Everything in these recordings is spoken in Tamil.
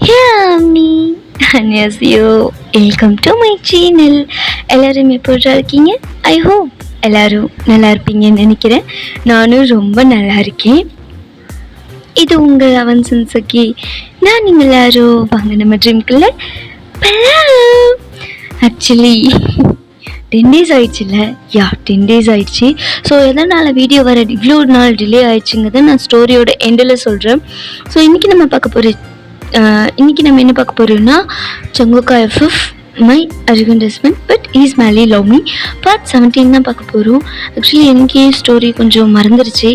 ஹாமி அன்னியோ, வெல்கம் டு மை சேனல். எல்லோரும் எப்போதா இருக்கீங்க? ஐ ஹோப் எல்லோரும் நல்லா இருப்பீங்கன்னு நினைக்கிறேன். நானும் ரொம்ப நல்லா இருக்கேன். இது உங்கள் அவன் சன்சக்கி. நான் நீங்கள் எல்லாரும் வாங்க நம்ம ட்ரீம்குள்ள. ஆக்சுவலி 10 days ஆயிடுச்சுல்ல? 10 days ஆயிடுச்சு. ஸோ எதனால் வீடியோ வர இவ்வளோ நாள் டிலே ஆயிடுச்சுங்கிறத நான் ஸ்டோரியோட எண்டில் சொல்கிறேன். ஸோ இன்றைக்கி நம்ம என்ன பார்க்க போகிறோம்னா சங்கோக்கா FF my arrogant husband but is madly love me part 17 தான் பார்க்க போகிறோம். ஆக்சுவலி எனக்கே ஸ்டோரி கொஞ்சம் மறந்துருச்சு.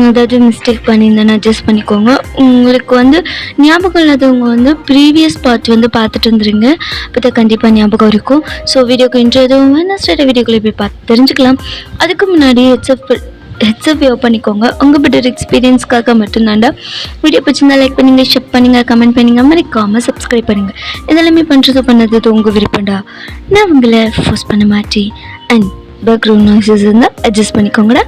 அதாவது மிஸ்டேக் பண்ணியிருந்தேன், அட்ஜஸ்ட் பண்ணிக்கோங்க. உங்களுக்கு ஞாபகம் இல்லாதவங்க ப்ரீவியஸ் பார்ட் பார்த்துட்டு வந்துருங்க. அப்போ தான் கண்டிப்பாக ஞாபகம் இருக்கும். ஸோ வீடியோக்கு இன்ட்ரோ எதுவும் வேணால் ஸ்ட்ரெயிட்டாக வீடியோக்குள்ளே போய் பார்த்து தெரிஞ்சுக்கலாம். அதுக்கு முன்னாடி ஹெட்ஸ்அப் வே பண்ணிக்கோங்க. உங்கள் பெட்டர் எக்ஸ்பீரியன்ஸ்க்காக மட்டும்தாண்டா. வீடியோ பிடிச்சிருந்தா லைக் பண்ணுங்கள், ஷேர் பண்ணுங்கள், கமெண்ட் பண்ணுங்கள், மறக்காமல் சப்ஸ்கிரைப் பண்ணுங்கள். இதெல்லாமே பண்ணது உங்கள் விருப்பம்டா. நான் உங்களை ஃபோர்ஸ் பண்ண மாட்டேன். அண்ட் பேக்ரவுண்ட் நாய்ஸஸ் இருந்தால் அட்ஜஸ்ட் பண்ணிக்கோங்கடா.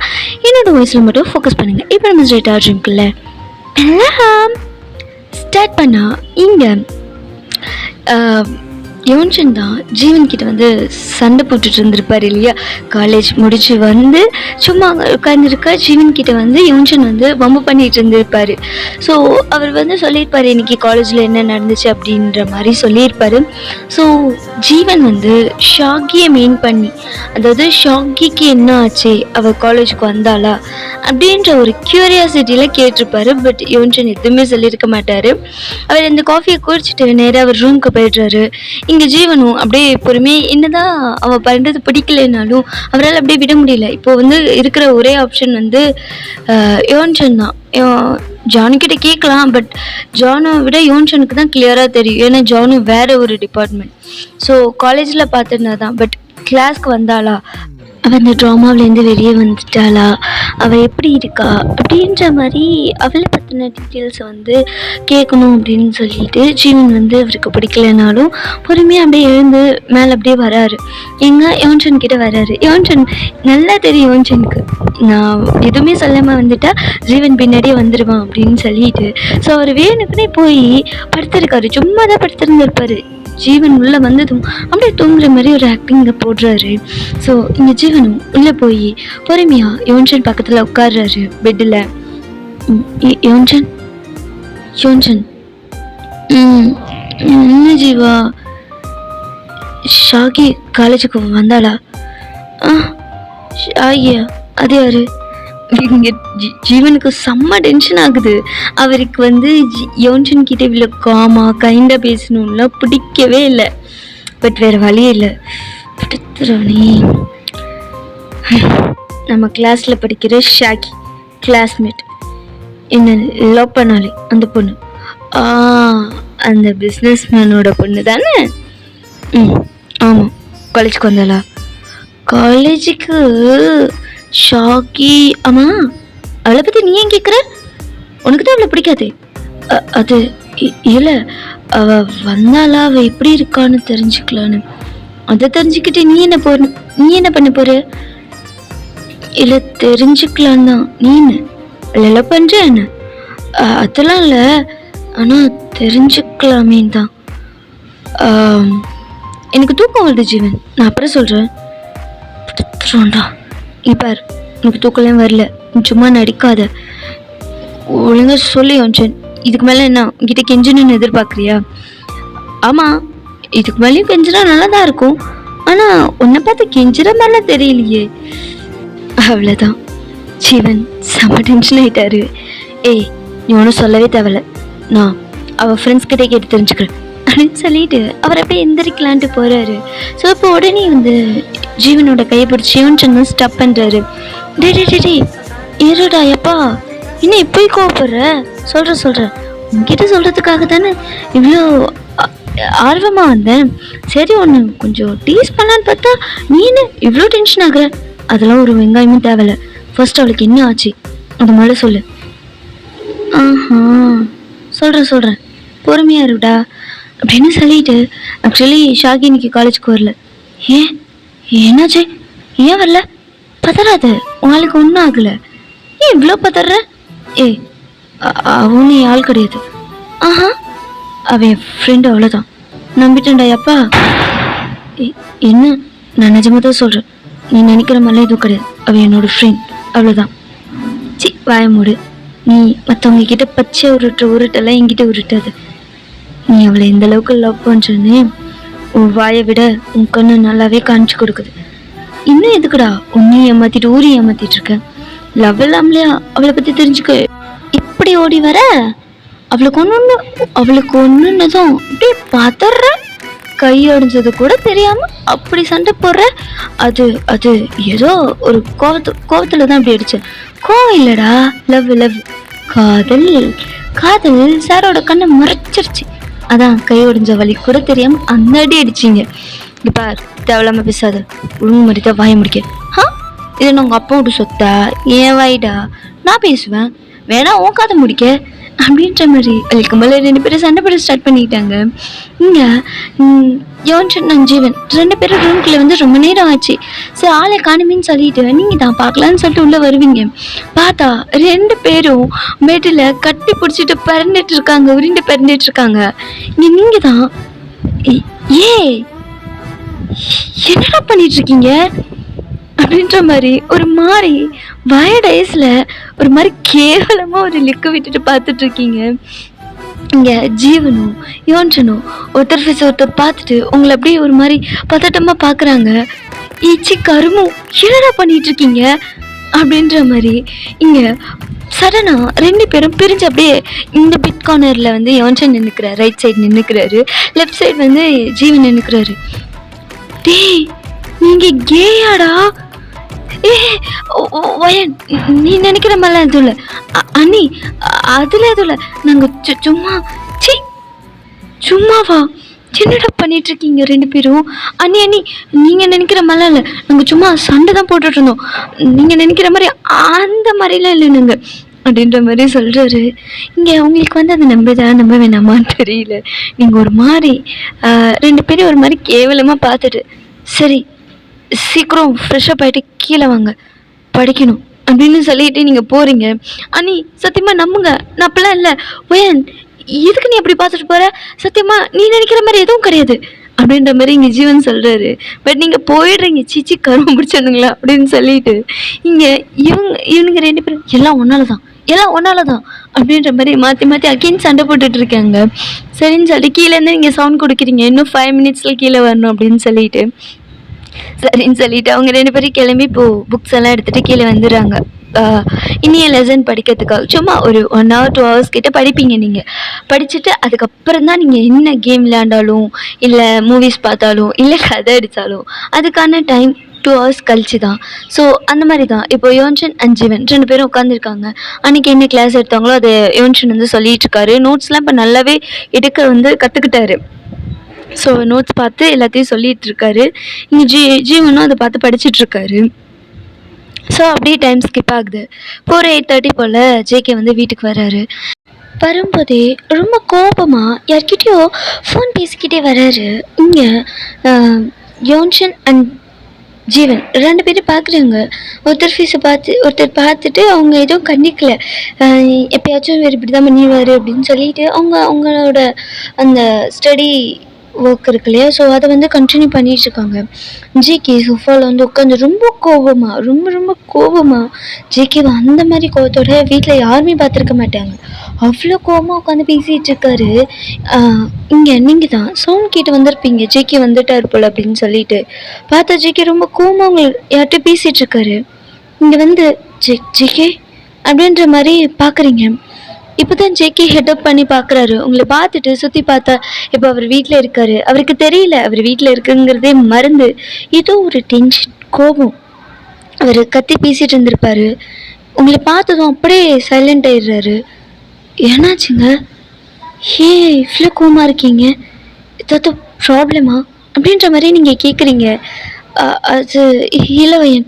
என்னோடய வாய்ஸில் மட்டும் ஃபோக்கஸ் பண்ணுங்கள். இப்போ நம்ம ஸ்ட்ரைட்டாக ட்ரீம்குள்ள ஸ்டார்ட் பண்ணால் இங்கே யோன்சன் தான் ஜீவன் கிட்ட சண்டை போட்டுட்டு இருந்திருப்பார் இல்லையா? காலேஜ் முடிச்சு சும்மா உட்காந்துருக்கா. ஜீவன் கிட்ட யோன்சன் வம்பு பண்ணிட்டு இருந்திருப்பாரு. ஸோ அவர் சொல்லியிருப்பாரு இன்னைக்கு காலேஜில் என்ன நடந்துச்சு அப்படின்ற மாதிரி சொல்லியிருப்பாரு. ஸோ ஜீவன் ஷாகியை மெயின் பண்ணி, அதாவது ஷாகிக்கு என்ன ஆச்சு, அவள் காலேஜுக்கு வந்தாளா அப்படின்ற ஒரு க்யூரியாசிட்டியில் கேட்டிருப்பாரு. பட் யோன்சன் எதுவுமே சொல்லியிருக்க மாட்டார். அவர் இந்த காஃபியை குடிச்சிட்டு நேராக அவர் ரூமுக்கு போய்ட்றாரு. இங்கே ஜீவனும் அப்படியே பொறுமையே, என்னதான் அவள் பண்ணுறது பிடிக்கலைனாலும் அவரால் அப்படியே விட முடியல. இப்போது இருக்கிற ஒரே ஆப்ஷன் யோன்சன் தான். ஜானுக்கிட்ட கேட்கலாம், பட் ஜானை விட யோன்சனுக்கு தான் கிளியராக தெரியும். ஏன்னா ஜானு வேறு ஒரு டிபார்ட்மெண்ட். ஸோ காலேஜில் பார்த்துருந்தா தான். பட் கிளாஸ்க்கு வந்தாளா, அவள் இந்த ட்ராமாவிலேருந்து வெளியே வந்துட்டாளா, அவள் எப்படி இருக்கா அப்படின்ற மாதிரி அவளை பற்றின டீட்டெயில்ஸை கேட்கணும் அப்படின்னு சொல்லிட்டு ஜீவன் அவருக்கு பிடிக்கலைனாலும் பொறுமையாக அப்படியே எழுந்து மேலே அப்படியே வராரு. யோன்சன் கிட்ட வராரு. யோன்சன் நல்லா தெரியும் யோன்சனுக்கு, நான் எதுவுமே சொல்லாமல் வந்துட்டா ஜீவன் பின்னாடியே வந்துடுவான் அப்படின்னு சொல்லிட்டு. ஸோ அவர் வேணுக்குன்னே போய் படுத்திருக்காரு. சும்மா தான் படுத்திருந்திருப்பாரு. ஜீவன் உள்ளே வந்ததும் அப்படியே தூங்குற மாதிரி ஒரு ஆக்டிங்கை போடுறாரு. ஸோ இந்த ஜீவனும் உள்ளே போய் பொறுமையாக யோன்சன் பக்கத்தில் உட்காடுறாரு பெட்டில். யோன்சன் என்ன ஜீவா, ஷாகி காலேஜுக்கு வந்தாளா? ஷாகியா? அது யாரு? இங்கே ஜீவனுக்கு செம்ம டென்ஷன் ஆகுது. அவருக்கு யோன்சன் கிட்ட இவ்வளோ கைண்டாக பேசணும்லாம் பிடிக்கவே இல்லை. பட் வேறு வழியே இல்லை. நம்ம கிளாஸில் படிக்கிற ஷாகி கிளாஸ்மேட் என்ன லவ் பண்ணாலே அந்த பொண்ணு, அந்த பிஸ்னஸ் மேனோட பொண்ணு தானே? ஆமாம். காலேஜுக்கு வந்தாளா? காலேஜுக்கு ஷாகி? ஆமாம். அவளை பற்றி நீ ஏன் கேட்குற? உனக்கு தான் அவளை பிடிக்காது. அது இல்லை, அவள் வந்தாளா, அவள் எப்படி இருக்கான்னு தெரிஞ்சுக்கலான்னு. அதை தெரிஞ்சுக்கிட்டு நீ என்ன பண்ண போகிற? இல்லை, தெரிஞ்சுக்கலாம் தான். நீ என்ன பண்ணுற என்ன? அதெல்லாம் இல்லை, ஆனால் தெரிஞ்சுக்கலாமே தான். எனக்கு தூக்கம் வருது ஜீவன், நான் அப்புறம் சொல்கிறேன். இப்பார், எனக்கு தூக்கலாம் வரல, சும்மா நடிக்காத. ஒழுங்காக சொல்லி யோன்சன், இதுக்கு மேலே என்ன உங்ககிட்ட கெஞ்சணுன்னு எதிர்பார்க்குறியா? ஆமாம், இதுக்கு மேலேயும் கெஞ்சினா நல்லா தான் இருக்கும். ஆனால் உன்னை பார்த்து கெஞ்சுற மாதிரிலாம் தெரியலையே. அவ்வளோதான். ஜீவன் செம்ம டென்ஷன் ஆகிட்டாரு. ஏய், நீ ஒன்றும் சொல்லவே தேவையில்ல, நான் அவள் ஃப்ரெண்ட்ஸ் கிட்டே கேட்டு தெரிஞ்சுக்கிறேன் அப்படின்னு சொல்லிட்டு அவர் அப்படியே எந்திரிக்கலான்ட்டு போகிறாரு. ஸோ இப்போ உடனே ஜீவனோட கையை பிடிச்சி யோன்சன் ஸ்டாப் பண்ணுறாரு. டே இருடா எப்பா, இன்னும் இப்போ கோவப்படுற? சொல்கிறேன் உங்ககிட்ட சொல்கிறதுக்காக தானே இவ்வளோ ஆர்வமாக வந்தேன். சரி, ஒன்று கொஞ்சம் டீஸ் பண்ணான்னு பார்த்தா நீ என்ன இவ்வளோ டென்ஷன் ஆகுற? அதெல்லாம் ஒரு வெங்காயமும் தேவையில்ல. ஃபர்ஸ்ட் அவளுக்கு என்ன ஆச்சு அது மாதிரி சொல்லு. சொல்கிறேன் பொறுமையாக இருடா அப்படின்னு சொல்லிட்டு, ஆக்சுவலி ஷாகி இன்னைக்கு காலேஜுக்கு வரல. ஏன், என்னாச்சு? ஏன் வரல? பதறாத, உங்களுக்கு ஒன்றும் ஆகலை. ஏன் இவ்வளோ பதற? அவனு ஆள் கிடையாது. அவன் என் ஃப்ரெண்டு, அவ்வளோதான். நம்பிட்டேன்டா அப்பா. எ- என்ன, நான் நிஜமாக தான் சொல்கிறேன். நீ நினைக்கிற மாதிரிலாம் எதுவும் கிடையாது. அவன் என்னோட ஃப்ரெண்ட், அவ்வளோதான். சி, வாய மூடு. நீ மற்றவங்க கிட்ட பச்சை உருட்டெல்லாம் என்கிட்ட உருட்டாது. நீ அவளை இந்த அளவுக்கு லவ் பண்ணுறேன்னு உன் வாயை விட உன் கண்ணு நல்லாவே காமிச்சு கொடுக்குது. இன்னும் எதுக்குடா உன்னையும் ஏமாத்திட்டு ஊரையும் ஏமாத்திட்டு இருக்க? லவ் இல்லாமலையா அவளை பற்றி தெரிஞ்சுக்க இப்படி ஓடி வர? அவளுக்கு ஒன்றுன்னதும் அப்படியே பதற, கை அடிஞ்சது கூட தெரியாம அப்படி சண்டை போடுற. அது அது ஏதோ ஒரு கோவத்துல தான் அப்படி அடிச்சேன். கோவம் இல்லடா, லவ். காதல் காதல் சாரோட கண்ணை மறைச்சிருச்சு. அதான் கை ஒடிஞ்ச வலி கூட தெரியாம அந்த அடி அடிச்சிங்க. இங்க பார், தேவையில்லாம பேசாத. ஒழுங்கு மாதிரி தான் வாய முடிக்க. இது நான் உங்க அப்பாவோட சொத்தா? ஏன் வாயிடா, நான் பேசுவேன், வேணா உன் காதை முடிக்க அப்படின்ற மாதிரி அதுக்கு மேலே 2 பேரும் சண்டை போட ஸ்டார்ட் பண்ணிக்கிட்டாங்க. இங்கே யோன்சன் அண்ட் ஜீவன் 2 பேரும் ரூம்குள்ளே வந்து ரொம்ப நேரம் ஆச்சு. சரி, ஆளை காணுமேன்னு சொல்லிட்டு நீங்கள் தான் பார்க்கலான்னு சொல்லிட்டு உள்ளே வருவீங்க. பார்த்தா 2 பேரும் பெட்டில் கட்டி பிடிச்சிட்டு உருண்டு பறந்துட்டு இருக்காங்க. இங்கே நீங்கள் தான் ஏ என்னடா பண்ணிட்டு இருக்கீங்க அப்படின்ற மாதிரி ஒரு மாதிரி வயடைஸ்ல ஒரு மாதிரி கேவலமா ஒரு லிக்கு விட்டுட்டு பார்த்துட்டு இருக்கீங்க. இங்க ஜீவனும் யோன்சனும் ஒருத்தர் ஃபேஸ் ஒருத்தர் பார்த்துட்டு உங்களை அப்படியே ஒரு மாதிரி பதட்டமா பாக்குறாங்க. ஈச்சி கருமும் என்னடா பண்ணிட்டு இருக்கீங்க அப்படின்ற மாதிரி இங்க சடனா 2 பேரும் பிரிஞ்சு அப்படியே இந்த பிட் கார்னர்ல வந்து யோன்சன் நின்னுக்கிறாரு, ரைட் சைடு நின்னுக்கிறாரு, லெஃப்ட் சைடு வந்து ஜீவன் நின்னுக்கிறாரு. டேய், நீங்க கேயாடா? நீ நினைக்கிற மாதிரிலாம் எதுவும் இல்லை அண்ணி, அதுல எதுவும் இல்லை. நாங்க சும்மாவா என்னடா பண்ணிட்டு இருக்கீங்க 2 பேரும்? அண்ணி நீங்க நினைக்கிற மாதிரிலாம் இல்லை, நாங்க சும்மா சண்டை தான் போட்டுட்டு இருந்தோம். நீங்க நினைக்கிற மாதிரி அந்த மாதிரிலாம் இல்லை நாங்க அப்படின்ற மாதிரி சொல்றாரு. இங்க உங்களுக்கு வந்து அதை நம்ப வேணாமான்னு தெரியல. நீங்க ஒரு மாதிரி 2 பேரும் ஒரு மாதிரி கேவலமா பார்த்துட்டு, சரி சீக்கிரம் ஃப்ரெஷ்ஷப் ஆகிட்டு கீழே வாங்க, படிக்கணும் அப்படின்னு சொல்லிட்டு நீங்கள் போகிறீங்க. அண்ணி சத்தியமாக நம்புங்க, நான் அப்பெல்லாம் இல்லை. ஒயன், எதுக்கு நீ அப்படி பார்த்துட்டு போகிற? சத்தியமாக நீ நினைக்கிற மாதிரி எதுவும் கிடையாது அப்படின்ற மாதிரி இங்கே ஜீவன் சொல்கிறாரு. பட் நீங்கள் போயிடுறீங்க, சீச்சி கரும்பு பிடிச்சிருந்துங்களா அப்படின்னு சொல்லிட்டு இங்கே இவனுங்க 2 பேரும் எல்லாம் ஒன்னால தான் அப்படின்ற மாதிரி மாற்றி அகைன் சண்டை போட்டுட்டு இருக்காங்க. சரின்னு சொல்லிட்டு கீழேருந்து நீங்கள் சவுண்ட் கொடுக்குறீங்க, இன்னும் 5 மினிட்ஸில் கீழே வரணும் அப்படின்னு சொல்லிட்டு. சரின்னு சொல்லிட்டு அவங்க 2 பேரும் கிளம்பி இப்போ புக்ஸ் எல்லாம் எடுத்துட்டு கீழே வந்துடுறாங்க. இனிய லெசன் படிக்கிறதுக்காக சும்மா ஒரு 1 hour 2 hours கிட்ட படிப்பீங்க. நீங்கள் படிச்சுட்டு அதுக்கப்புறம் தான் நீங்கள் என்ன கேம் விளையாண்டாலும் இல்லை மூவிஸ் பார்த்தாலும் இல்லை கதை அடித்தாலும் அதுக்கான டைம் 2 hours கழிச்சு தான். ஸோ அந்த மாதிரி தான் இப்போ யோன்சன் அண்ட் ஜீவன் 2 பேரும் உட்காந்துருக்காங்க. அன்றைக்கி என்ன கிளாஸ் எடுத்தாங்களோ அதை யோன்சன் வந்து சொல்லிட்டு இருக்காரு. நோட்ஸ்லாம் இப்போ நல்லாவே எடுக்க வந்து கற்றுக்கிட்டாரு. ஸோ நோட்ஸ் பார்த்து எல்லாத்தையும் சொல்லிட்டு இருக்காரு. இங்கே ஜீவனும் அதை பார்த்து படிச்சுட்டு இருக்காரு. ஸோ அப்படியே டைம் ஸ்கிப் ஆகுது. 8:30 போல் ஜேகே வந்து வீட்டுக்கு வர்றாரு. வரும்போதே ரொம்ப கோபமாக யார்கிட்டயோ ஃபோன் பேசிக்கிட்டே வர்றாரு. இங்கே யோன்சன் அண்ட் ஜீவன் 2 பேரும் பார்க்குறாங்க. ஒருத்தர் ஃபீஸை ஒருத்தர் பார்த்துட்டு அவங்க எதுவும் கண்டிக்கல. எப்பயாச்சும் வேறு இப்படி தான் பண்ணிடுவார் அப்படின்னு சொல்லிட்டு அவங்களோட அந்த ஸ்டடி ஒர்க் இருக்கு இல்லையா, ஸோ அதை வந்து கண்டினியூ பண்ணிட்டு இருக்காங்க. ஜிகே சோஃபாவில் வந்து உட்காந்து ரொம்ப கோபமாக ஜிகேவை அந்த மாதிரி கோபத்தோட வீட்டில் யாருமே பார்த்துருக்க மாட்டாங்க. அவ்வளோ கோபமாக உட்காந்து பேசிகிட்டு இருக்காரு. இங்கே நீங்கள் தான் சவுண்ட் கேட்டு வந்திருப்பீங்க, ஜிகே வந்துட்டார் போல் அப்படின்னு சொல்லிட்டு பார்த்தா ஜிகே ரொம்ப கோபமாக அவங்க யார்கிட்ட பேசிகிட்டு இருக்காரு. இங்கே வந்து ஜிகே அப்படின்ற மாதிரி பார்க்குறீங்க. இப்போ தான் ஜேகே ஹெட்அப் பண்ணி பார்க்குறாரு. உங்களை பார்த்துட்டு சுற்றி பார்த்தா இப்போ அவர் வீட்டில் இருக்காரு. அவருக்கு தெரியல அவர் வீட்டில் இருக்குங்கிறதே மறந்து ஏதோ ஒரு டென்ஷன், கோபம், அவர் கத்தி பேசிகிட்டு இருந்திருப்பாரு. உங்களை பார்த்ததும் அப்படியே சைலண்ட் ஆயிடுறாரு. ஏன்னாச்சுங்க, இவ்வளோ கோபமாக இருக்கீங்க, ஏதாவது ப்ராப்ளமா அப்படின்ற மாதிரி நீங்கள் கேட்குறீங்க. அது இளவயன்,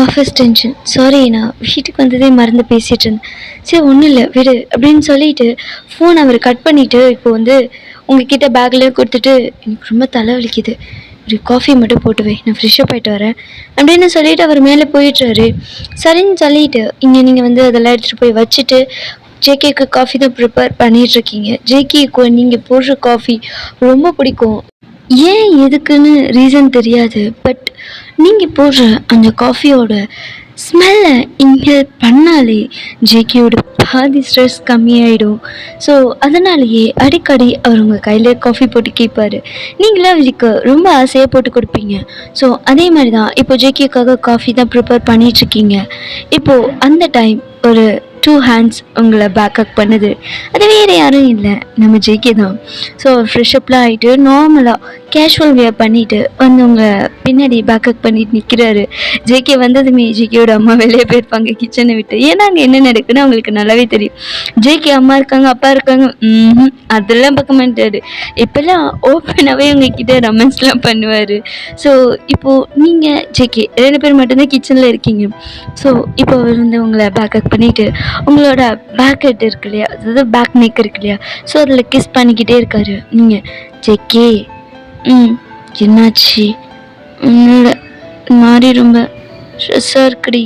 ஆஃபீஸ் டென்ஷன், சாரி நான் வீட்டுக்கு வந்ததே மறந்து பேசிகிட்டு இருந்தேன். சரி ஒன்றும் இல்லை விடு அப்படின்னு சொல்லிட்டு ஃபோன் அவர் கட் பண்ணிவிட்டு இப்போ வந்து உங்ககிட்ட பேக்கில் கொடுத்துட்டு எனக்கு ரொம்ப தலைவலிக்குது, ஒரு காஃபி மட்டும் போட்டு வை, நான் ஃப்ரெஷ்ஷப் ஆகிட்டு வரேன் அப்படின்னு சொல்லிட்டு அவர் மேலே போயிட்டுறாரு. சரின்னு சொல்லிட்டு இங்கே நீங்கள் வந்து அதெல்லாம் எடுத்துகிட்டு போய் வச்சுட்டு ஜேகேக்கு காஃபி தான் ப்ரிப்பேர் பண்ணிகிட்ருக்கீங்க. ஜேகேக்கு நீங்கள் போடுற காஃபி ரொம்ப பிடிக்கும். ஏன் எதுக்குன்னு ரீசன் தெரியாது. பட் நீங்கள் போடுற அந்த காஃபியோட ஸ்மெல்லை இன்ஹேல் பண்ணாலே ஜேகேயோட பாதி ஸ்ட்ரெஸ் கம்மியாயிடும். ஸோ அதனாலேயே அடிக்கடி அவர் உங்கள் கையில் காஃபி போட்டு கேட்பார். நீங்களும் அவருக்கு ரொம்ப ஆசையாக போட்டு கொடுப்பீங்க. ஸோ அதே மாதிரி தான் இப்போ ஜேகேக்காக காஃபி தான் ப்ரிப்பேர் பண்ணிகிட்ருக்கீங்க. இப்போது அந்த டைம் ஒரு 2 ஹேண்ட்ஸ் உங்களை பேக்கப் பண்ணுது. அது வேறு யாரும் இல்லை, நம்ம ஜேகே தான். ஸோ ஃப்ரெஷ்அப்லாம் ஆகிட்டு நார்மலாக கேஷுவல் வியர் பண்ணிவிட்டு வந்து உங்கள் பின்னாடி பேக்கப் பண்ணிட்டு நிற்கிறாரு. ஜேகே வந்ததுமே ஜேகேயோட அம்மா வெளியே போயிருப்பாங்க கிச்சனை விட்டு. ஏன்னா அங்கே என்ன நடக்குன்னு அவங்களுக்கு நல்லாவே தெரியும். ஜேகே அம்மா இருக்காங்க, அப்பா இருக்காங்க, அதெல்லாம் பார்க்க மாட்டாரு. இப்போல்லாம் ஓப்பனாகவே உங்ககிட்ட ரொமான்ஸ்லாம் பண்ணுவார். ஸோ இப்போது நீங்கள் ஜேகே 2 பேர் மட்டும்தான் கிச்சனில் இருக்கீங்க. ஸோ இப்போ அவர் வந்து உங்களை பேக்கப் பண்ணிவிட்டு உங்களோட பேக் ஹெட் இருக்கு இல்லையா, அதாவது பேக் நெக் இருக்கு இல்லையா, ஸோ அதில் கிஸ் பண்ணிக்கிட்டே இருக்காரு. நீங்கள் ஜேகே என்னாச்சு? உன்னோட மாதிரி ரொம்ப ஸ்ட்ரெஸ்ஸாக இருக்குடி.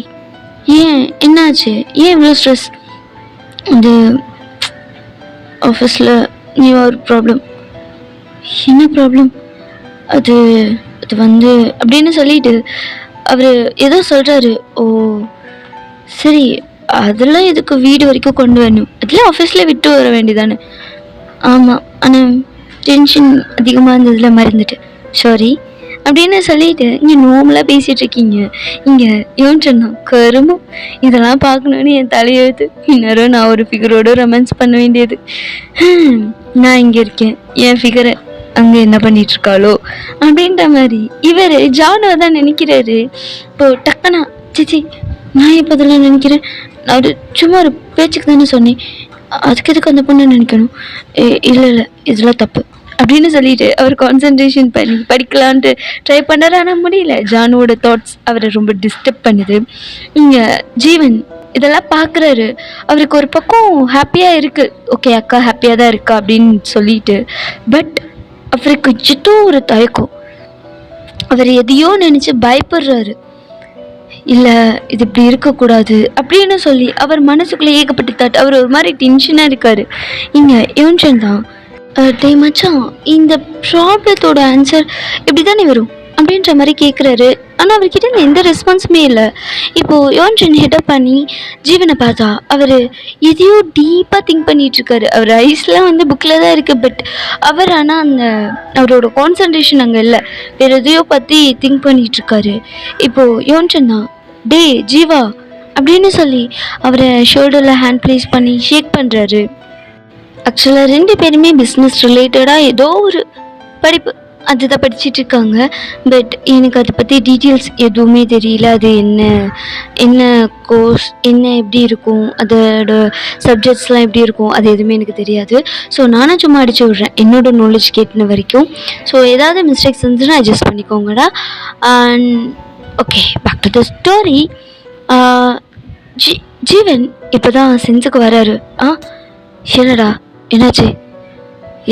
ஏன் என்னாச்சு? ஏன் இவ்வளோ ஸ்ட்ரெஸ்? இது ஆஃபீஸில் நீ ஒரு ப்ராப்ளம். என்ன ப்ராப்ளம்? அது அது வந்து அப்படின்னு சொல்லிட்டு அவர் ஏதோ சொல்கிறாரு. ஓ சரி, அதெல்லாம் எதுக்கு வீடு வரைக்கும் கொண்டு வரணும்? அதெல்லாம் ஆஃபீஸில் விட்டு வர வேண்டியதானே? ஆமாம், ஆனால் டென்ஷன் அதிகமாக இருந்ததில் மறந்துட்டு சாரி அப்படின்னு சொல்லிட்டு இங்கே நார்மலாக பேசிகிட்டு இருக்கீங்க. இங்கே யோன்ச்சன்னா கருமம், இதெல்லாம் பார்க்கணுன்னு என் தலையெழுத்து. இன்னரும் நான் ஒரு ஃபிகரோட ரொமான்ஸ் பண்ண வேண்டியது. நான் இங்கே இருக்கேன், என் ஃபிகரை அங்கே என்ன பண்ணிட்டு இருக்காளோ அப்படின்ற மாதிரி இவர் ஜானுவை தான் நினைக்கிறாரு. இப்போ டக்குனா சிச்சி நான் இப்போ அதெல்லாம் நினைக்கிறேன், நான் ஒரு சும்மா ஒரு பேச்சுக்கு தானே சொன்னேன், அதுக்கு எதுக்கு அந்த பொண்ணு நினைக்கணும்? இல்லை இல்லை இதெல்லாம் தப்பு அப்படின்னு சொல்லிட்டு அவர் கான்சன்ட்ரேஷன் பண்ணி படிக்கலான்ட்டு ட்ரை பண்ணாரு. ஆனால் முடியல. ஜானுவோட தாட்ஸ் அவரை ரொம்ப டிஸ்டர்ப் பண்ணுது. இங்கே ஜீவன் இதெல்லாம் பார்க்குறாரு. அவருக்கு ஒரு பக்கம் ஹாப்பியாக இருக்குது, ஓகே அக்கா ஹாப்பியாக தான் இருக்கா அப்படின்னு சொல்லிட்டு. பட் அவருக்கு ஏதோ ஒரு தயக்கம், அவர் எதையோ நினச்சி பயப்படுறாரு. இல்லை இது இப்படி இருக்கக்கூடாது அப்படின்னு சொல்லி அவர் மனசுக்குள்ளே ஏகப்பட்டு தாட். அவர் ஒரு மாதிரி டென்ஷனாக இருக்கார். இங்கே யோன்சன் தான் டே மச்சான் இந்த ப்ராப்ளத்தோட ஆன்சர் இப்படி தானே வரும் அப்படின்ற மாதிரி கேட்குறாரு. ஆனால் அவர்கிட்ட எந்த ரெஸ்பான்ஸுமே இல்லை. இப்போது யோன்சன் ஹெட்டப் பண்ணி ஜீவனை பார்த்தா அவர் எதையோ டீப்பாக திங்க் பண்ணிகிட்ருக்காரு. அவர் ஐஸ்லாம் வந்து புக்கில் தான் இருக்குது. பட் அவர் ஆனால் அந்த அவரோட கான்சன்ட்ரேஷன் அங்கே இல்லை, வேறு எதையோ பற்றி திங்க் பண்ணிகிட்ருக்காரு. இப்போது யோன்சன் தான் டே ஜீவா அப்படின்னு சொல்லி அவரை ஷோல்டரில் ஹேண்ட் ப்ளேஸ் பண்ணி ஷேக் பண்ணுறாரு. ஆக்சுவலாக 2 பேருமே பிஸ்னஸ் ரிலேட்டடாக ஏதோ ஒரு படிப்பு அதுதான் படிச்சுட்டு இருக்காங்க. பட் எனக்கு அதை பற்றி டீட்டெயில்ஸ் எதுவுமே தெரியல. அது என்ன கோர்ஸ், என்ன எப்படி இருக்கும், அதோட சப்ஜெக்ட்ஸ்லாம் எப்படி இருக்கும், அது எதுவுமே எனக்கு தெரியாது. ஸோ நானும் சும்மா அடிச்சு விட்றேன் என்னோட நாலேஜ் கேட்டின வரைக்கும். ஸோ ஏதாவது மிஸ்டேக்ஸ் இருந்துச்சுன்னா அட்ஜஸ்ட் பண்ணிக்கோங்கடா. And okay, back to the story. Jeevan இப்போ தான் சென்ஸுக்கு வராரு. என்னடா என்னாச்சு?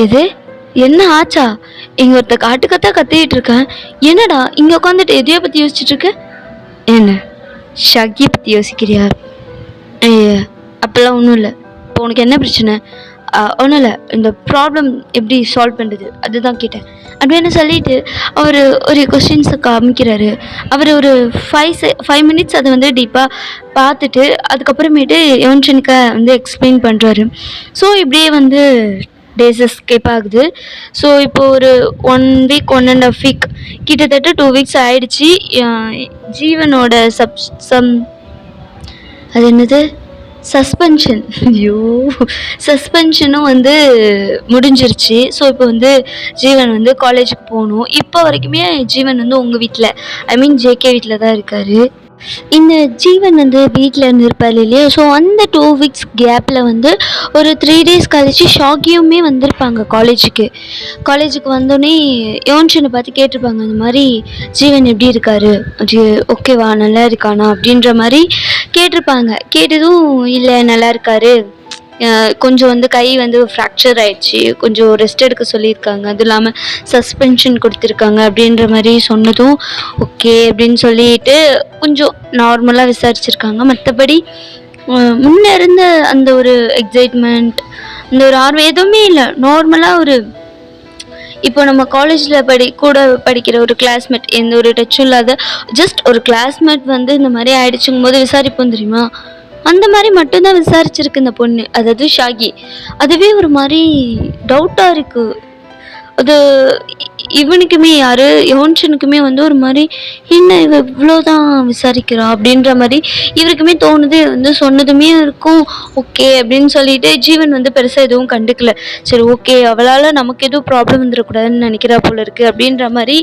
எது என்ன ஆச்சா? இங்கே ஒருத்த காட்டுக்கத்தான் கத்திக்கிட்டு இருக்கேன். என்னடா இங்கே உட்காந்துட்டு எதையோ பற்றி யோசிச்சுட்டு இருக்க? என்ன ஷக்கியை பற்றி யோசிக்கிறியா? அப்போல்லாம் ஒன்றும் இல்லை. இப்போ உனக்கு என்ன பிரச்சனை? ஒன்றும் இல்லை, இந்த ப்ராப்ளம் எப்படி சால்வ் பண்ணுறது அதுதான் கேட்டேன் அப்படின்னு சொல்லிட்டு அவர் ஒரு கொஸ்டின்ஸை காமிக்கிறாரு. அவர் ஒரு 5 மினிட்ஸ் அதை வந்து டீப்பாக பார்த்துட்டு அதுக்கப்புறமேட்டு யோன்சனுக்கு வந்து எக்ஸ்பிளைன் பண்ணுறாரு. ஸோ இப்படியே வந்து டேஸ் எஸ்கேப் ஆகுது. ஸோ இப்போது ஒரு 1 வீக் 1.5 வீக் கிட்டத்தட்ட 2 வீக்ஸ் ஆயிடுச்சு. ஜீவனோட அது என்னது சஸ்பென்ஷன், சஸ்பென்ஷனும் வந்து முடிஞ்சிருச்சு. ஸோ இப்போ வந்து ஜீவன் வந்து காலேஜுக்கு போகணும். இப்போ வரைக்குமே ஜீவன் வந்து உங்கள் வீட்டில், ஐ மீன் ஜேகே வீட்டில் தான் இருக்கார். இந்த ஜீவன் வந்து வீட்டில் இருந்திருப்பார் இல்லையா. ஸோ அந்த 2 வீக்ஸ் கேப்பில் வந்து ஒரு 3 டேஸ் கழிச்சு ஷாக்கியுமே வந்திருப்பாங்க காலேஜுக்கு வந்தோடனே யோன்ஷனை பார்த்து கேட்டிருப்பாங்க, இந்த மாதிரி ஜீவன் எப்படி இருக்காரு, ஓகேவா நல்லா இருக்கானா அப்படின்ற மாதிரி கேட்டிருப்பாங்க. கேட்டதும் இல்லை நல்லா இருக்காரு, கொஞ்சம் வந்து கை வந்து ஃப்ராக்சர் ஆயிடுச்சு, கொஞ்சம் ரெஸ்ட் எடுக்க சொல்லியிருக்காங்க, அதுவும் இல்லாமல் சஸ்பென்ஷன் கொடுத்துருக்காங்க அப்படின்ற மாதிரி சொன்னதும் ஓகே அப்படின்னு சொல்லிட்டு கொஞ்சம் நார்மலாக விசாரிச்சிருக்காங்க. மற்றபடி முன்ன இருந்த அந்த ஒரு எக்ஸைட்மெண்ட், அந்த ஒரு ஆர்வம் எதுவுமே இல்ல. நார்மலா ஒரு இப்போ நம்ம காலேஜ்ல கூட படிக்கிற ஒரு கிளாஸ்மேட், எந்த ஒரு டச்சும் இல்லாத ஜஸ்ட் ஒரு கிளாஸ்மேட் வந்து இந்த மாதிரி ஆயிடுச்சுங்கும்போது விசாரிப்போம் தெரியுமா? அந்த மாரி மட்டும் தான் விசாரிச்சிருக்கு இந்த பொண்ணு. அதாவது ஷாகி. அதுவே ஒரு மாரி டவுட்டா இருக்கு. அது இவனுக்குமே யாரு யோன்ஷனுக்குமே வந்து ஒரு மாதிரி என்ன இவ இவ்வளோதான் விசாரிக்கிறா அப்படின்ற மாதிரி இவருக்குமே தோணுது. வந்து சொன்னதுமே இருக்கும் ஓகே அப்படின்னு சொல்லிட்டு ஜீவன் வந்து பெருசாக எதுவும் கண்டுக்கல. சரி ஓகே அவளால் நமக்கு எதுவும் ப்ராப்ளம் வந்துடக்கூடாதுன்னு நினைக்கிறா போல இருக்கு அப்படின்ற மாதிரி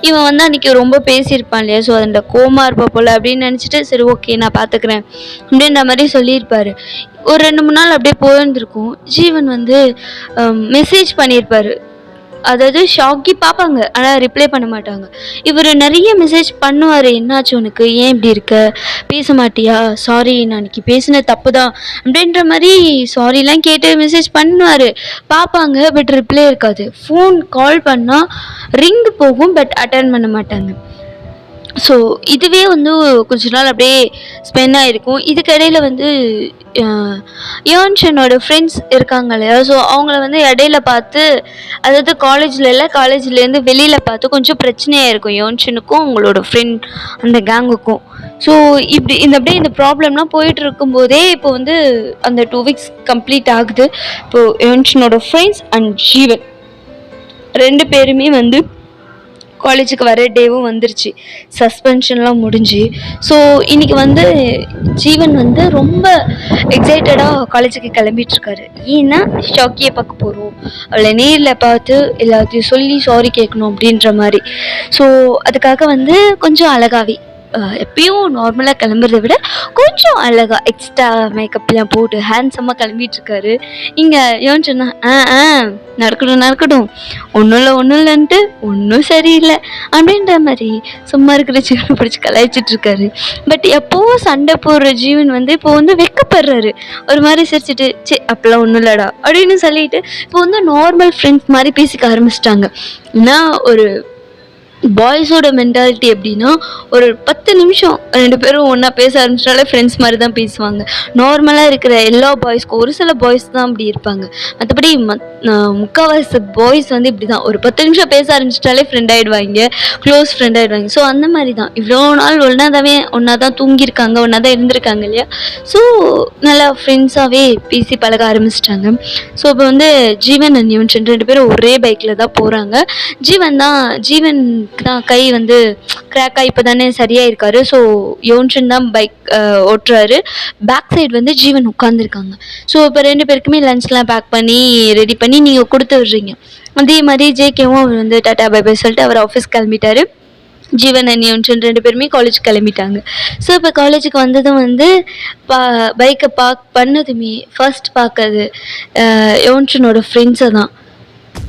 இவன் வந்து அன்னைக்கு ரொம்ப பேசியிருப்பான் இல்லையா. ஸோ அந்த கோமா இருப்பா போல அப்படின்னு நினச்சிட்டு சரி ஓகே நான் பார்த்துக்கிறேன் அப்படின்ற மாதிரி சொல்லியிருப்பாரு. ஒரு 2-3 நாள் அப்படியே போயிருந்திருக்கும். ஜீவன் வந்து மெசேஜ் பண்ணியிருப்பாரு. அதாவது ஷாக்கி பார்ப்பாங்க, ஆனால் ரிப்ளை பண்ண மாட்டாங்க. இவர் நிறைய மெசேஜ் பண்ணுவார். என்னாச்சு உனக்கு, ஏன் இப்படி இருக்க, பேச மாட்டியா, சாரி நான் அன்றைக்கி பேசின தப்பு தான் அப்படின்ற மாதிரி சாரிலாம் கேட்டு மெசேஜ் பண்ணுவார். பார்ப்பாங்க, பட் ரிப்ளை இருக்காது. ஃபோன் கால் பண்ணால் ரிங் போகும், பட் அட்டன் பண்ண மாட்டாங்க. ஸோ இதுவே வந்து கொஞ்ச நாள் அப்படியே ஸ்பெண்ட் ஆகிருக்கும். இதுக்கிடையில் வந்து யோன்ஷனோட ஃப்ரெண்ட்ஸ் இருக்காங்க இல்லையா. ஸோ அவங்கள வந்து இடையில பார்த்து, அதாவது காலேஜில் இல்லை காலேஜ்லேருந்து வெளியில் பார்த்து கொஞ்சம் பிரச்சனையாக இருக்கும் யோன்ஷனுக்கும் அவங்களோட ஃப்ரெண்ட் அந்த கேங்குக்கும். ஸோ அப்படியே இந்த ப்ராப்ளம்லாம் போயிட்டு இருக்கும்போதே இப்போ வந்து அந்த 2 வீக்ஸ் கம்ப்ளீட் ஆகுது. இப்போது யோன்ஷனோட ஃப்ரெண்ட்ஸ் அண்ட் ஜீவன் 2 பேருமே வந்து காலேஜுக்கு வர டேவும் வந்துருச்சு. சஸ்பென்ஷன்லாம் முடிஞ்சு. ஸோ இன்றைக்கி வந்து ஜீவன் வந்து ரொம்ப எக்ஸைட்டடாக காலேஜுக்கு கிளம்பிட்டுருக்காரு. ஏன்னா ஷாக்கியை பார்க்க போகிறோம், அவளை நேரில் பார்த்து எல்லாத்தையும் சொல்லி சாரி கேட்கணும் அப்படின்ற மாதிரி. ஸோ அதுக்காக வந்து கொஞ்சம் அழகாகவே எப்பயும் நார்மலாக கிளம்புறத விட கொஞ்சம் அழகாக எக்ஸ்ட்ரா மேக்கப்லாம் போட்டு ஹேண்ட்ஸமாக கிளம்பிட்டுருக்காரு. இங்கே ஏன் சொன்னா நடக்கட்டும் ஒன்றும் இல்லைன்ட்டு ஒன்றும் சரியில்லை அப்படின்ற மாதிரி சும்மா இருக்கிற ஜீவனை பிடிச்சி கலாய்ச்சிட்ருக்காரு. பட் எப்போவும் சண்டை போடுற ஜீவன் வந்து இப்போ வந்து வெக்கப்படுறாரு. ஒரு மாதிரி சிரிச்சிட்டு சே அப்போல்லாம் ஒன்றும் இல்லைடா அப்படின்னு சொல்லிட்டு இப்போ வந்து நார்மல் ஃப்ரெண்ட்ஸ் மாதிரி பேசிக்க ஆரம்பிச்சிட்டாங்க. ஏன்னா ஒரு பாய்ஸோட மென்டாலிட்டி எப்படின்னா, ஒரு 10 நிமிஷம் 2 பேரும் ஒன்றா பேச ஆரம்பிச்சிட்டாலே ஃப்ரெண்ட்ஸ் மாதிரி தான் பேசுவாங்க. நார்மலாக இருக்கிற எல்லா பாய்ஸ்க்கும் ஒரு சில பாய்ஸ் தான் அப்படி இருப்பாங்க. மற்றபடி முக்கால்வாசி பாய்ஸ் வந்து இப்படி தான். ஒரு 10 நிமிஷம் பேச ஆரம்பிச்சிட்டாலே ஃப்ரெண்ட் ஆகிடுவாங்க, க்ளோஸ் ஃப்ரெண்ட் ஆகிடுவாங்க. ஸோ அந்த மாதிரி தான் இவ்வளோ நாள் ஒன்றா தான் தூங்கியிருக்காங்க, ஒன்றா தான் இருந்திருக்காங்க இல்லையா. ஸோ நல்லா ஃப்ரெண்ட்ஸாகவே பேசி பழக ஆரம்பிச்சிட்டாங்க. ஸோ இப்போ வந்து ஜீவன் அண்ட் யோன்ஷன் 2 பேரும் ஒரே பைக்கில் தான் போகிறாங்க. ஜீவன் தான் கை வந்து கிராக் ஆகி இப்போ தானே சரியாக இருக்காரு. ஸோ யோன்ஷன் தான் பைக் ஓட்டுறாரு. பேக் சைடு வந்து ஜீவன் உட்காந்துருக்காங்க. ஸோ இப்போ 2 பேருக்குமே லஞ்ச்லாம் பேக் பண்ணி ரெடி பண்ணி நீங்கள் கொடுத்து விட்றீங்க. அதே மாதிரி ஜேகேவும் அவர் வந்து டாட்டா பை பை சொல்லிட்டு அவர் ஆஃபீஸ் கிளம்பிட்டாரு. ஜீவன் அண்ட் யோன்ஷன் 2 பேருமே காலேஜ் கிளம்பிட்டாங்க. ஸோ இப்போ காலேஜுக்கு வந்ததும் வந்து பைக்கை பார்க் பண்ணதுமே ஃபர்ஸ்ட் பார்க்கறது யோன்ஷனோட ஃப்ரெண்ட்ஸை தான்.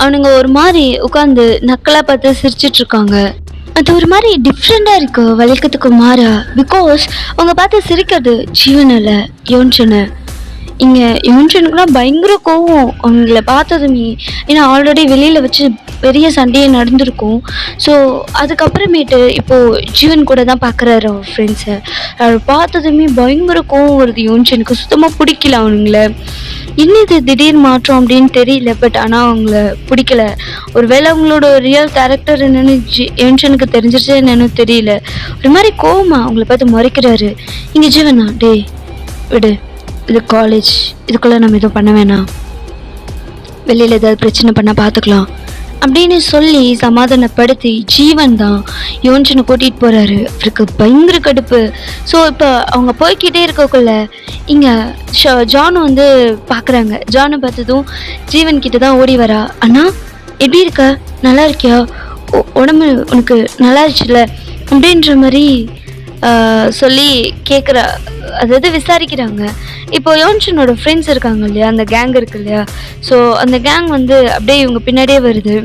அவனுங்க ஒரு மாதிரி உட்காந்து நக்கலாக பார்த்து சிரிச்சிட்ருக்காங்க. அது ஒரு மாதிரி டிஃப்ரெண்ட்டாக இருக்குது வழக்கத்துக்கு மாறா. பிகாஸ் அவங்க பார்த்து சிரிக்கிறது ஜீவனில் யோன்ஷனை. இங்கே யோன்ஷனுக்குலாம் பயங்கர கோவம் அவங்கள பார்த்ததுமே. ஏன்னா ஆல்ரெடி வெளியில் வச்சு பெரிய சண்டையே நடந்திருக்கும். ஸோ அதுக்கப்புறமேட்டு இப்போது ஜீவன் கூட தான் பார்க்குறாரு அவர் ஃப்ரெண்ட்ஸை. அவர் பார்த்ததுமே பயங்கர கோவம் வருது யோன்ஷனுக்கு. சுத்தமாக பிடிக்கல அவனுங்கள. என்னது திடீர் மாற்றம் அப்படின்னு தெரியல. பட் ஆனால் அவங்கள பிடிக்கல. ஒரு வேளை அவங்களோட ரியல் கேரக்டர் என்னென்னு யோன்ஷனுக்கு தெரிஞ்சிருச்சு என்னன்னு தெரியல. ஒரு மாதிரி கோவமா அவங்கள பார்த்து முறைக்கிறாரு. இங்கே ஜீவனா டே விடு, இது காலேஜ், இதுக்குள்ளே நம்ம எதுவும் பண்ண வேணாம், வெளியில் ஏதாவது பிரச்சனை பண்ணால் பார்த்துக்கலாம் அப்படின்னு சொல்லி சமாதானப்படுத்தி ஜீவன் தான் யோன்ஷனை கூட்டிகிட்டு போகிறாரு. அவருக்கு பயங்கர கடுப்பு. ஸோ இப்போ அவங்க போய்கிட்டே இருக்கக்குள்ள இங்கே ஜானு வந்து பார்க்குறாங்க. ஜானு பார்த்ததும் ஜீவன் கிட்ட தான் ஓடி வரா. அண்ணா எப்படி இருக்க, நல்லா இருக்கியா, உடம்பு உனக்கு நல்லா இருச்சுல அப்படின்ற மாதிரி சொல்லி கேட்குறா. அதாவது விசாரிக்கிறாங்க. இப்போ யோன்ஷனோட ஃப்ரெண்ட்ஸ் இருக்காங்க இல்லையா, அந்த கேங் இருக்கு இல்லையா. ஸோ அந்த கேங் வந்து அப்படியே இவங்க பின்னாடியே வருது.